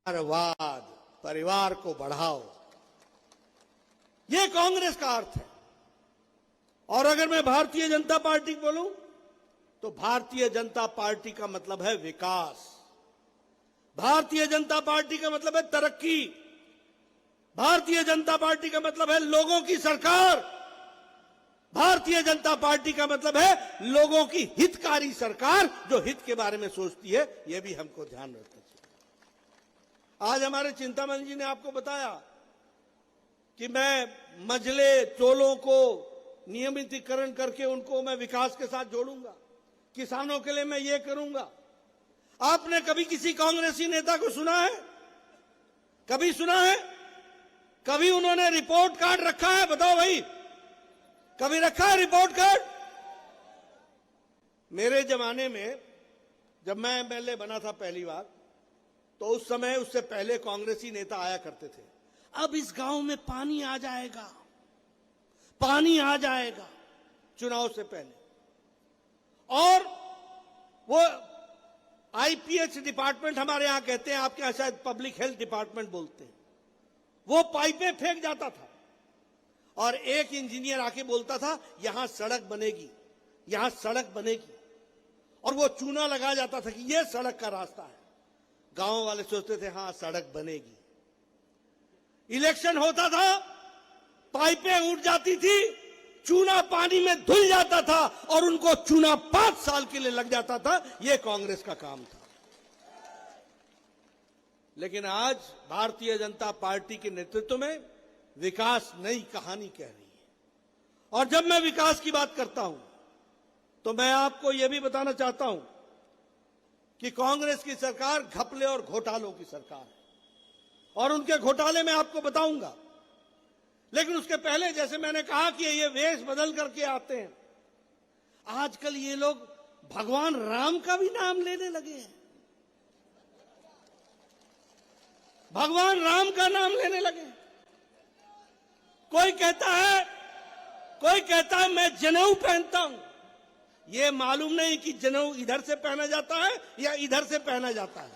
परिवारवाद, परिवार को बढ़ाओ, ये कांग्रेस का अर्थ है। और अगर मैं भारतीय जनता पार्टी बोलूं तो भारतीय जनता पार्टी का मतलब है विकास, भारतीय जनता पार्टी का मतलब है तरक्की, भारतीय जनता पार्टी का मतलब है लोगों की सरकार, भारतीय जनता पार्टी का मतलब है लोगों की हितकारी सरकार जो हित के बारे में सोचती है। यह भी हमको ध्यान रखना चाहिए। आज हमारे चिंतामणि जी ने आपको बताया कि मैं मझले चोलों को नियमितीकरण करके उनको मैं विकास के साथ जोड़ूंगा, किसानों के लिए मैं ये करूंगा। आपने कभी किसी कांग्रेसी नेता को सुना है? कभी सुना है? कभी उन्होंने रिपोर्ट कार्ड रखा है? बताओ भाई, कभी रखा है रिपोर्ट कार्ड? मेरे जमाने में जब मैं एमएलए बना था पहली बार, तो उस समय उससे पहले कांग्रेसी नेता आया करते थे, अब इस गांव में पानी आ जाएगा, पानी आ जाएगा, चुनाव से पहले। और वो आईपीएच डिपार्टमेंट हमारे यहां कहते हैं, आपके यहां शायद पब्लिक हेल्थ डिपार्टमेंट बोलते हैं, वो पाइपें फेंक जाता था और एक इंजीनियर आके बोलता था यहां सड़क बनेगी, यहां सड़क बनेगी, और वो चूना लगा जाता था कि ये सड़क का रास्ता है। गांव वाले सोचते थे हां सड़क बनेगी। इलेक्शन होता था, पाइपें उठ जाती थी, चूना पानी में धुल जाता था और उनको चूना 5 साल के लिए लग जाता था। यह कांग्रेस का काम था। लेकिन आज भारतीय जनता पार्टी के नेतृत्व में विकास नई कहानी कह रही है। और जब मैं विकास की बात करता हूं तो मैं आपको यह भी बताना चाहता हूं कि कांग्रेस की सरकार घपले और घोटालों की सरकार है, और उनके घोटाले मैं आपको बताऊंगा। लेकिन उसके पहले, जैसे मैंने कहा कि ये वेश बदल करके आते हैं, आजकल ये लोग भगवान राम का भी नाम लेने लगे हैं, भगवान राम का नाम लेने लगे। कोई कहता है मैं जनेऊ पहनता हूं। यह मालूम नहीं कि जनेऊ इधर से पहना जाता है या इधर से पहना जाता है।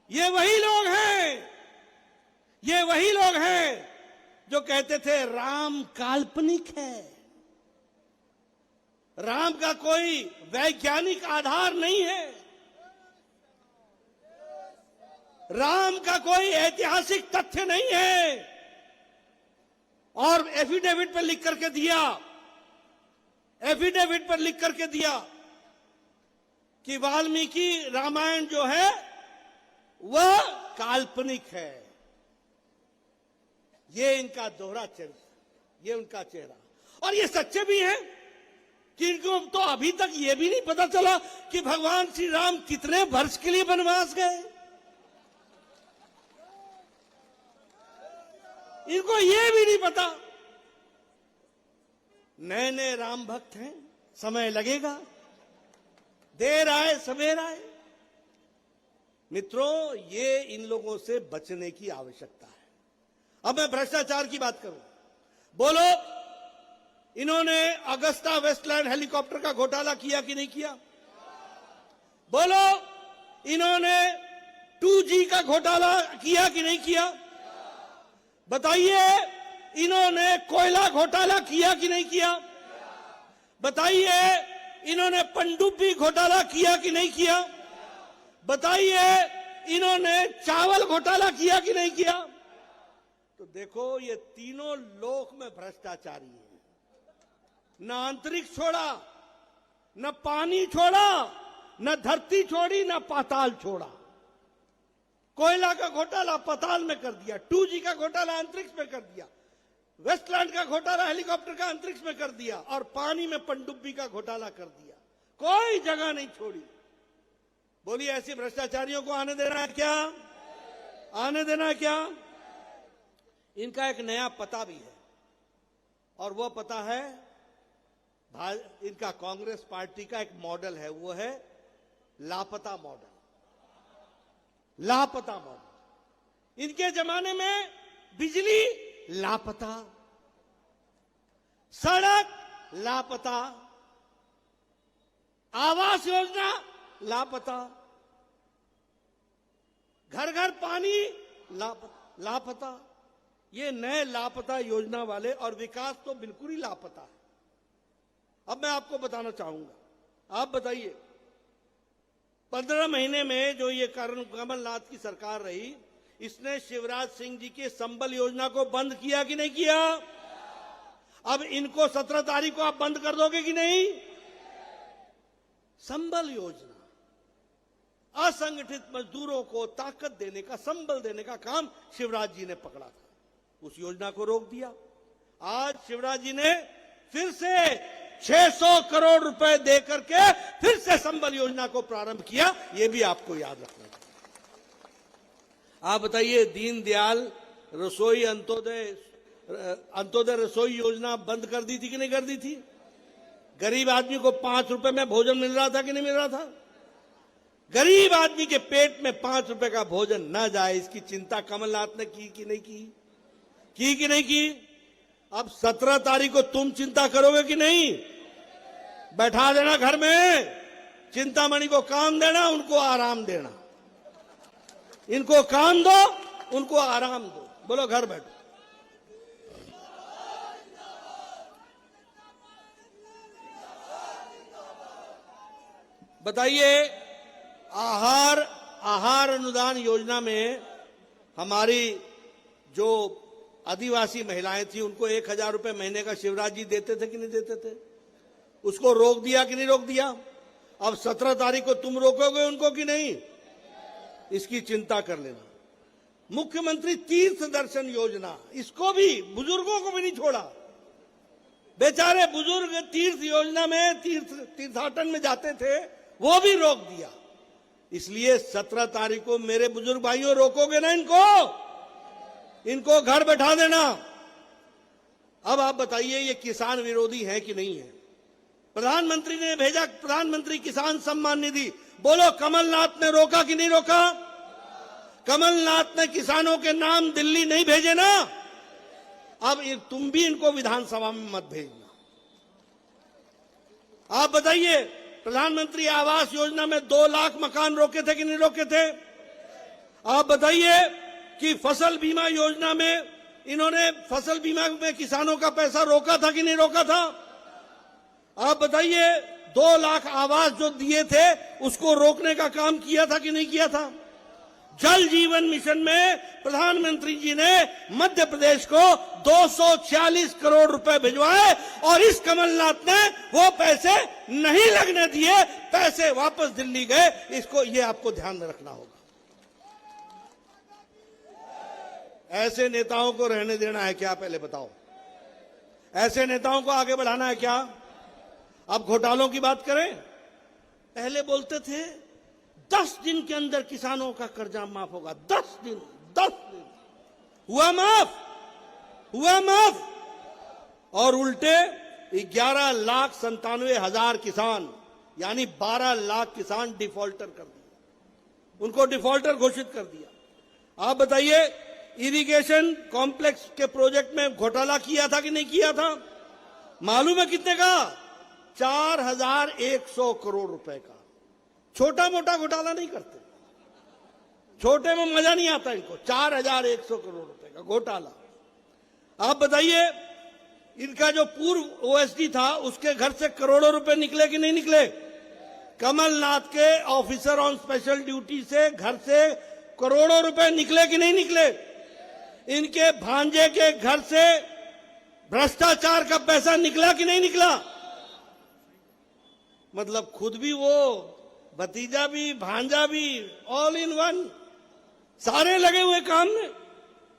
ये वही लोग हैं जो कहते थे राम काल्पनिक है, राम का कोई वैज्ञानिक आधार नहीं है, राम का कोई ऐतिहासिक तथ्य नहीं है। और एफिडेविट पर लिख करके दिया कि वाल्मीकि रामायण जो है वह काल्पनिक है। ये इनका दोहरा चरित्र, ये उनका चेहरा। और ये सच्चे भी हैं कि इनको तो अभी तक ये भी नहीं पता चला कि भगवान श्री राम कितने वर्ष के लिए वनवास गए। इनको ये भी नहीं पता। नए नए राम भक्त हैं, समय लगेगा, देर आए सवेर आए। मित्रों, ये इन लोगों से बचने की आवश्यकता है। अब मैं भ्रष्टाचार की बात करूं। बोलो, इन्होंने अगस्ता वेस्टलैंड हेलीकॉप्टर का घोटाला किया कि नहीं किया? बोलो, इन्होंने 2G का घोटाला किया कि नहीं किया? बताइए, इन्होंने कोयला घोटाला किया कि नहीं किया? बताइए, इन्होंने पनडुब्बी घोटाला किया कि नहीं किया? बताइए, इन्होंने चावल घोटाला किया कि नहीं किया? तो देखो, ये तीनों लोक में भ्रष्टाचारी हैं। न अंतरिक्ष छोड़ा, न पानी छोड़ा, न धरती छोड़ी, न पाताल छोड़ा। कोयला का घोटाला पाताल में कर दिया, 2G का घोटाला अंतरिक्ष में कर दिया, वेस्टलैंड का घोटाला हेलीकॉप्टर का अंतरिक्ष में कर दिया, और पानी में पनडुब्बी का घोटाला कर दिया। कोई जगह नहीं छोड़ी। बोलिए, ऐसे भ्रष्टाचारियों को आने देना है क्या? आने देना है क्या? इनका एक नया पता भी है, और वो पता है इनका कांग्रेस पार्टी का एक मॉडल है, वो है लापता मॉडल। लापता मॉडल। इनके जमाने में बिजली लापता, सड़क लापता, आवास योजना लापता, घर घर पानी लापता। ये नए लापता योजना वाले और विकास तो बिल्कुल ही लापता है। अब मैं आपको बताना चाहूंगा, आप बताइए 15 महीने में जो ये कमलनाथ की सरकार रही, इसने शिवराज सिंह जी के संबल योजना को बंद किया कि नहीं किया? अब इनको 17 तारीख को आप बंद कर दोगे कि नहीं? संबल योजना असंगठित मजदूरों को ताकत देने का, संबल देने का काम शिवराज जी ने पकड़ा था, उस योजना को रोक दिया। आज शिवराज जी ने फिर से 600 करोड़ रुपए देकर के फिर से संबल योजना को प्रारंभ किया, यह भी आपको याद रखना चाहिए। आप बताइए, दीनदयाल रसोई अंत्योदय रसोई योजना बंद कर दी थी कि नहीं कर दी थी? गरीब आदमी को 5 रुपए में भोजन मिल रहा था कि नहीं मिल रहा था? गरीब आदमी के पेट में 5 रुपए का भोजन न जाए, इसकी चिंता कमलनाथ ने की कि नहीं की? की कि नहीं की? अब 17 तारीख को तुम चिंता करोगे कि नहीं? बैठा देना घर में, चिंतामणि को काम देना, उनको आराम देना। इनको काम दो, उनको आराम दो। बोलो घर बैठो। बताइए, आहार अनुदान योजना में हमारी जो आदिवासी महिलाएं थी, उनको 1000 रुपए महीने का शिवराज जी देते थे कि नहीं देते थे? उसको रोक दिया कि नहीं रोक दिया? अब 17 तारीख को तुम रोकोगे उनको कि नहीं? इसकी चिंता कर लेना। मुख्यमंत्री तीर्थ दर्शन योजना, इसको भी, बुजुर्गों को भी नहीं छोड़ा। बेचारे बुजुर्ग तीर्थ योजना में तीर्थाटन में जाते थे, वो भी रोक दिया। इसलिए 17 तारीख को मेरे बुजुर्ग भाइयों, रोकोगे ना इनको घर बैठा देना। अब आप बताइए, ये किसान विरोधी है कि नहीं है? प्रधानमंत्री ने भेजा प्रधानमंत्री किसान सम्मान निधि, बोलो कमलनाथ ने रोका कि नहीं रोका? कमलनाथ ने किसानों के नाम दिल्ली नहीं भेजे ना? अब तुम भी इनको विधानसभा में मत भेजना। आप बताइए, प्रधानमंत्री आवास योजना में 2 लाख मकान रोके थे कि नहीं रोके थे? आप बताइए कि फसल बीमा योजना में इन्होंने फसल बीमा में किसानों का पैसा रोका था कि नहीं रोका था? आप बताइए, 2 लाख आवास जो दिए थे उसको रोकने का काम किया था कि नहीं किया था? जल जीवन मिशन में प्रधानमंत्री जी ने मध्य प्रदेश को 246 करोड़ रुपए भिजवाए और इस कमलनाथ ने वो पैसे नहीं लगने दिए, पैसे वापस दिल्ली गए। इसको, ये आपको ध्यान में रखना होगा। ऐसे नेताओं को रहने देना है क्या? पहले बताओ, ऐसे नेताओं को आगे बढ़ाना है क्या? अब घोटालों की बात करें। पहले बोलते थे 10 दिन के अंदर किसानों का कर्जा माफ होगा। 10 दिन हुआ माफ, और उल्टे 11,97,000 किसान, यानी 12 लाख किसान डिफॉल्टर कर दिए, उनको डिफॉल्टर घोषित कर दिया। आप बताइए, इरिगेशन कॉम्प्लेक्स के प्रोजेक्ट में घोटाला किया था कि नहीं किया था? मालूम है कितने का? 4,100 करोड़ रुपए का। छोटा मोटा घोटाला नहीं करते, छोटे में मजा नहीं आता इनको। 4,100 करोड़ रुपए का घोटाला। आप बताइए, इनका जो पूर्व ओएसडी था, उसके घर से करोड़ों रुपए निकले कि नहीं निकले? कमलनाथ के ऑफिसर ऑन स्पेशल ड्यूटी से घर से करोड़ों रुपए निकले कि नहीं निकले? इनके भांजे के घर से भ्रष्टाचार का पैसा निकला कि नहीं निकला? मतलब खुद भी वो, भतीजा भी, भांजा भी, ऑल इन वन, सारे लगे हुए काम में।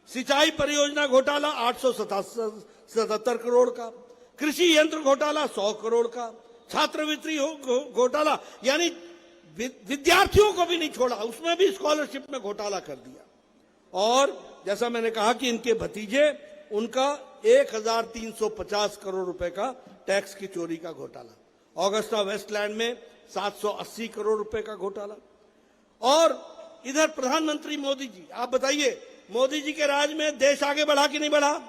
सिंचाई परियोजना घोटाला 877 करोड़ का, कृषि यंत्र घोटाला 100 करोड़ का, छात्रवृत्ति घोटाला, यानी विद्यार्थियों को भी नहीं छोड़ा, उसमें भी स्कॉलरशिप में घोटाला कर दिया। और जैसा मैंने कहा कि इनके भतीजे, उनका 1,350 करोड़ रुपए का टैक्स की चोरी का घोटाला। ऑगस्टा वेस्टलैंड में 780 करोड़ रुपए का घोटाला। और इधर प्रधानमंत्री मोदी जी, आप बताइए, मोदी जी के राज में देश आगे बढ़ा कि नहीं बढ़ा?